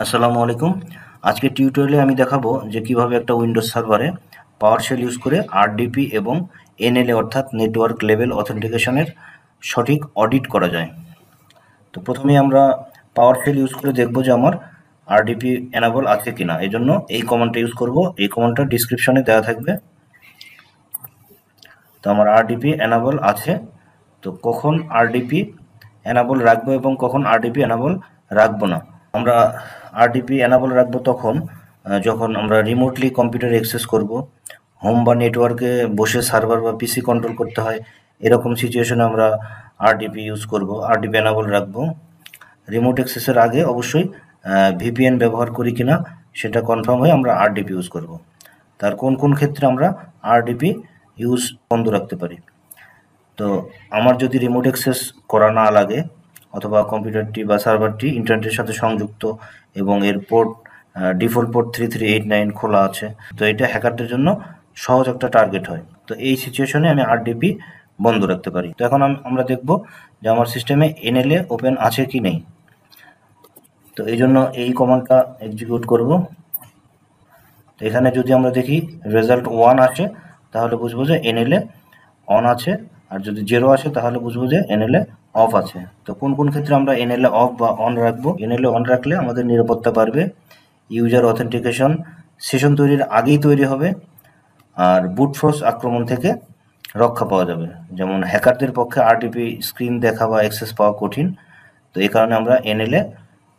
আসসালামু আলাইকুম। আজকে টিউটোরিয়ালে আমি দেখাবো যে কিভাবে একটা উইন্ডোজ সার্ভারে পাওয়ারশেল ইউজ করে আরডিপি এবং এনএলএ অর্থাৎ নেটওয়ার্ক লেভেল অথেন্টিকেশনের সঠিক অডিট করা যায়। তো প্রথমেই আমরা পাওয়ারশেল ইউজ করে দেখব যে আমার আরডিপি এনাবল আছে কিনা। এই জন্য এই কমান্ডটা ইউজ করব। এই কমান্ডটা ডিসক্রিপশনে দেওয়া থাকবে। তো আমার আরডিপি এনাবল আছে। তো কখন আরডিপি এনাবল রাখবো এবং কখন আরডিপি এনাবল রাখবো না, আমরা আরডিপি এনাবল রাখবো তখন যখন আমরা রিমোটলি কম্পিউটার অ্যাক্সেস করব, হোম বা নেটওয়ার্কে বসে সার্ভার বা পিসি কন্ট্রোল করতে হয়, এরকম সিচুয়েশনে আমরা আরডিপি ইউজ করব, আরডিপি এনাবল রাখবো। রিমোট অ্যাক্সেসের আগে অবশ্যই ভিপিএন ব্যবহার করি কিনা সেটা কনফার্ম হয়ে আমরা আরডিপি ইউজ করব। তার কোন কোন ক্ষেত্রে আমরা আরডিপি ইউজ বন্ধ রাখতে পারি। তো আমার যদি রিমোট অ্যাক্সেস করা না লাগে অথবা কম্পিউটারটি বা সার্ভারটি ইন্টারনেটের সাথে সংযুক্ত এবং এর পোর্ট ডিফল্ট পোর্ট 3389 খোলা আছে, তো এটা হ্যাকারদের জন্য সহজ একটা টার্গেট হয়। তো এই সিচুয়েশনে আমি আরডিপি বন্ধ রাখতে পারি। তো এখন আমরা দেখব যে আমার সিস্টেমে এনএলএ ওপেন আছে কি নেই। তো এই জন্য এই কমান্ডটা এক্সিকিউট করব। তো এখানে যদি আমরা দেখি রেজাল্ট 1 আসে তাহলে বুঝবো যে এনএলএ অন আছে, আর যদি 0 আসে তাহলে বুঝবো যে এনএলএ অফ আছে। তো কোন কোন ক্ষেত্রে আমরা এনএলএ অফ বা অন রাখবো। এনএলএ অন রাখলে আমাদের নিরাপত্তা বাড়বে, ইউজার অথেন্টিকেশন সেশন তৈরির আগেই তৈরি হবে, আর বুট ফোর্স আক্রমণ থেকে রক্ষা পাওয়া যাবে। যেমন হ্যাকারদের পক্ষে আরডিপি স্ক্রিন দেখা বা অ্যাক্সেস পাওয়া কঠিন। তো এই কারণে আমরা এনএলএ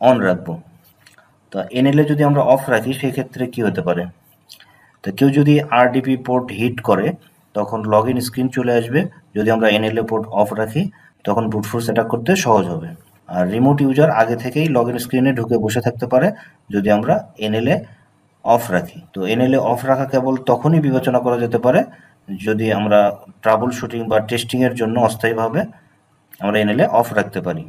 অন রাখবো। তো এনএলএ যদি আমরা অফ রাখি সেই ক্ষেত্রে কি হতে পারে। তো কেউ যদি আরডিপি পোর্ট হিট করে তখন লগ ইন স্ক্রিন চলে আসবে। যদি আমরা এনএলএ পোর্ট অফ রাখি তখন ব্রুট ফোর্স অ্যাটাক করতে সহজ হবে। আর রিমোট ইউজার আগে থেকেই লগ ইন স্ক্রিনে ঢুকে বসে থাকতে পারে যদি আমরা এনএলএ অফ রাখি। তো এনএলএ অফ রাখা কেবল তখনই বিবেচনা করা যেতে পারে যদি আমরা ট্রাবল শুটিং বা টেস্টিংয়ের জন্য অস্থায়ীভাবে আমরা এনএলএ অফ রাখতে পারি।